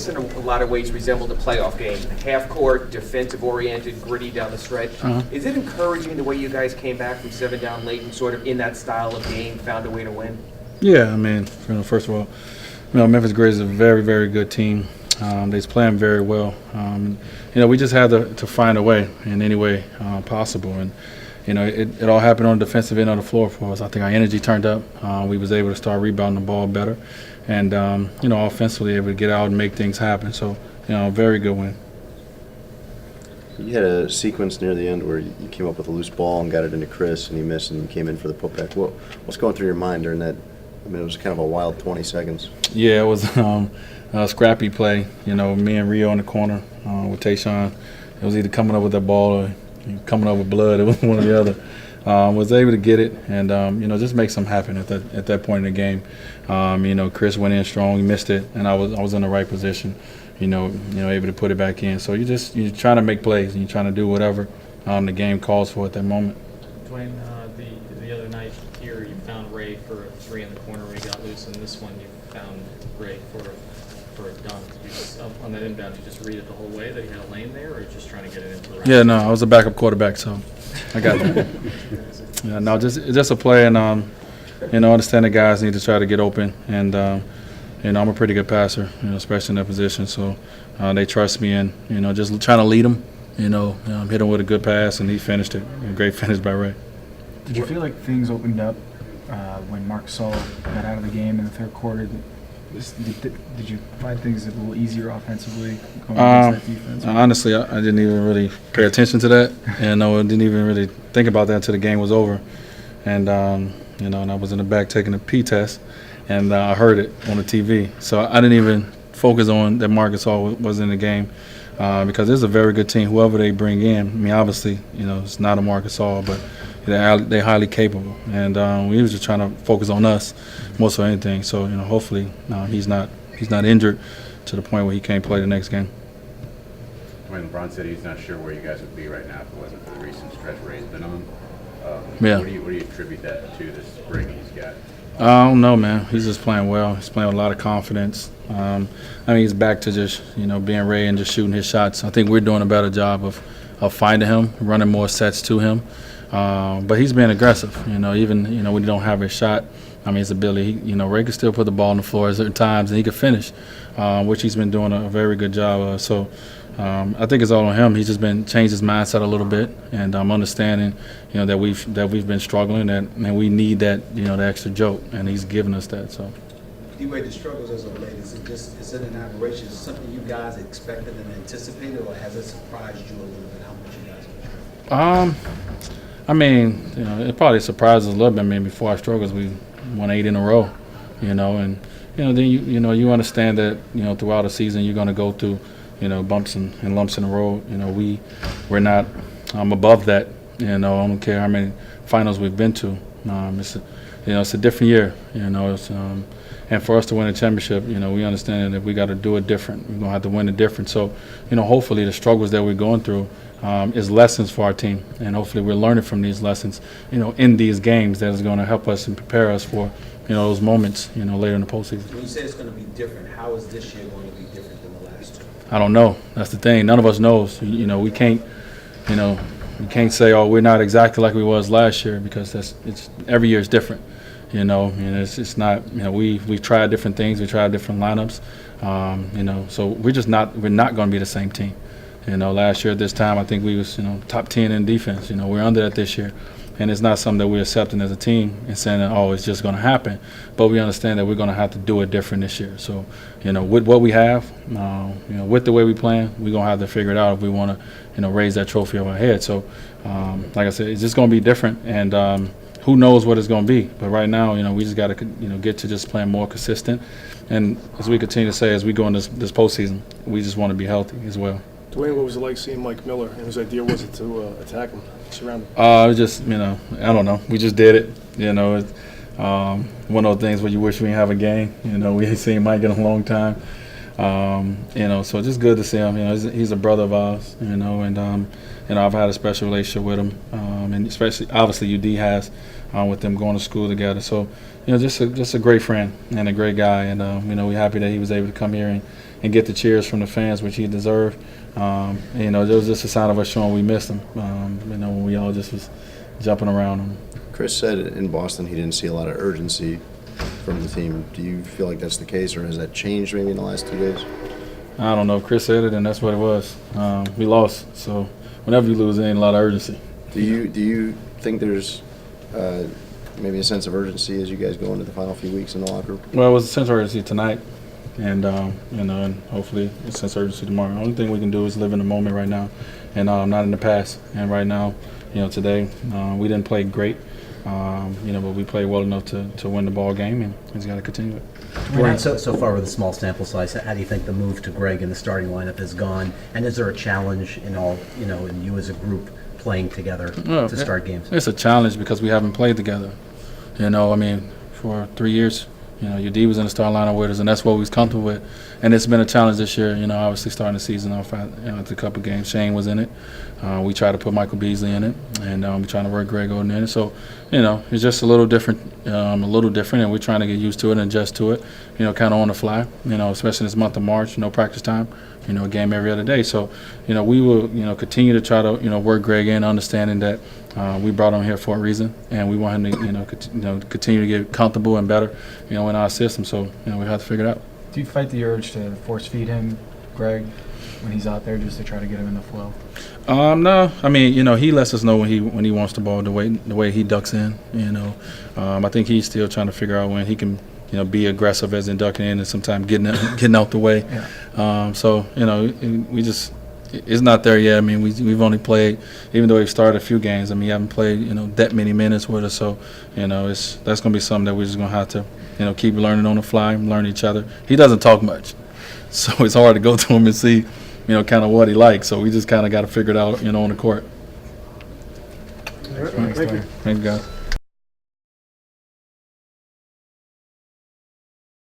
In a lot of ways resembled a playoff game. Half court, defensive oriented, gritty down the stretch. Is it encouraging the way you guys came back from 7 down late and sort of in that style of game found a way to win? Yeah, I mean, first of all, Memphis Grizzlies is a very, very good team. They're playing very well. We just had to find a way in any way possible. And, it all happened on the defensive end of the floor for us. I think our energy turned up. We was able to start rebounding the ball better. And, offensively able to get out and make things happen. So, very good win. You had a sequence near the end where you came up with a loose ball and got it into Chris, and he missed, and you came in for the putback. What's going through your mind during that? I mean, it was kind of a wild 20 seconds. Yeah, it was a scrappy play. Me and Rio in the corner with Tayshaun. It was either coming up with that ball or coming up with blood. It was one or the other. Was able to get it and, just make something happen at that point in the game. Chris went in strong, he missed it, and I was in the right position, able to put it back in. So you're trying to make plays and you're trying to do whatever the game calls for at that moment. Dwyane, the other night here you found Ray for a 3 in the corner where he got loose, and this one you found Ray for a dunk. On that inbound, you just read it the whole way that he had a lane there, or just trying to get it into the right? Yeah, no, I was a backup quarterback, so I got that. Yeah, no, just a play, and understand the guys need to try to get open, and I'm a pretty good passer, especially in that position. So they trust me, and just trying to lead them. Hit him with a good pass, and he finished it. A great finish by Ray. Did you feel like things opened up when Marc Gasol got out of the game in the third quarter? Did you find things a little easier offensively going against that defense? Honestly, I didn't even really pay attention to that, and I didn't even really think about that until the game was over. And and I was in the back taking a P test, and I heard it on the TV. So I didn't even focus on that Marc Gasol was in the game because it's a very good team. Whoever they bring in, I mean, obviously, it's not a Marc Gasol, but they're highly capable. And we was just trying to focus on us more so anything. So hopefully he's not injured to the point where he can't play the next game. When LeBron said he's not sure where you guys would be right now if it wasn't for the recent stretch Ray's been on. Yeah. What do you attribute that to, this spring he's got? I don't know, man. He's just playing well. He's playing with a lot of confidence. He's back to just being Ray and just shooting his shots. I think we're doing a better job of finding him, running more sets to him. But he's being aggressive. Even when he don't have his shot. His ability. Ray can still put the ball on the floor at certain times, and he can finish, which he's been doing a very good job of. So I think it's all on him. He's just been changed his mindset a little bit, and I'm understanding, that we've been struggling, and we need that, the extra jolt, and he's giving us that. So. D-Wade, the struggles as of late, is it an aberration? Is it something you guys expected and anticipated, or has it surprised you a little bit how much you guys have struggled? It probably surprised us a little bit. Before our struggles, we won 8 in a row, and then you understand that throughout the season you're going to go through bumps and lumps in the road. We're not above that. I don't care how many finals we've been to. It's a different year. And for us to win a championship, we understand that we got to do it different. We're gonna have to win it different. So, hopefully the struggles that we're going through is lessons for our team, and hopefully we're learning from these lessons, in these games that is going to help us and prepare us for, those moments, later in the postseason. When you say it's going to be different, how is this year going to be different than the last two? I don't know. That's the thing. None of us knows. We can't, we can't say, oh, we're not exactly like we was last year, because it's every year is different. It's not. We've tried different things. We tried different lineups. So we're not going to be the same team. Last year at this time, I think we was top 10 in defense. We're under that this year, and it's not something that we're accepting as a team and saying that, oh, it's just going to happen. But we understand that we're going to have to do it different this year. So with what we have, with the way we plan, we're going to have to figure it out if we want to raise that trophy over our head. So like I said, it's just going to be different, and who knows what it's going to be. But right now, we just got to get to just playing more consistent, and as we continue to say, as we go in this postseason, we just want to be healthy as well. Dwyane, what was it like seeing Mike Miller, and whose idea was it to attack him, surround him? It was just, I don't know. We just did it. It's one of those things where you wish we didn't have a game. We ain't seen Mike in a long time. So just good to see him. He's a brother of ours. And I've had a special relationship with him, and especially obviously UD has with them going to school together. So just a great friend and a great guy. And we're happy that he was able to come here and get the cheers from the fans, which he deserved. You know, it was just a sign of us showing we missed him. You know, when we all just was jumping around him. Chris said in Boston he didn't see a lot of urgency from the team. Do you feel like that's the case, or has that changed maybe in the last 2 days? I don't know. Chris said it, and that's what it was. We lost, so whenever you lose, there ain't a lot of urgency. Do you think there's maybe a sense of urgency as you guys go into the final few weeks in the locker room? Well, it was a sense of urgency tonight, and you know, and hopefully a sense of urgency tomorrow. The only thing we can do is live in the moment right now, and not in the past. And right now, you know, today we didn't play great, you know, but we played well enough to win the ball game, and we just got to continue it. Dwyane, so far with a small sample size, how do you think the move to Greg in the starting lineup has gone? And is there a challenge in all, you know, in you as a group playing together to start games? It's a challenge because we haven't played together. You know, I mean, for 3 years, you know, your D was in the starting lineup with us, and that's what we was comfortable with. And it's been a challenge this year. You know, obviously starting the season off after a couple games. Shane was in it. We tried to put Michael Beasley in it, and we're trying to work Greg Oden in it. So, you know, it's just a little different, and we're trying to get used to it and adjust to it. You know, kind of on the fly. You know, especially this month of March. You know, practice time. You know, a game every other day. So, you know, we will, you know, continue to try to, you know, work Greg in, understanding that we brought him here for a reason, and we want him to, you know, continue to get comfortable and better, you know, in our system. So, you know, we have to figure it out. Do you fight the urge to force feed him, Greg, when he's out there, just to try to get him in the flow? No, I mean, you know, he lets us know when he wants the ball, the way he ducks in. You know, I think he's still trying to figure out when he can, you know, be aggressive as in ducking in and sometimes getting out the way. Yeah. So, you know, we just. It's not there yet. I mean, we've only played, even though we've started a few games. I mean, you haven't played, you know, that many minutes with us. So, you know, that's going to be something that we're just going to have to, you know, keep learning on the fly, learn each other. He doesn't talk much, so it's hard to go to him and see, you know, kind of what he likes. So we just kind of got to figure it out, you know, on the court. Thanks, Dwyane. Thank you, guys.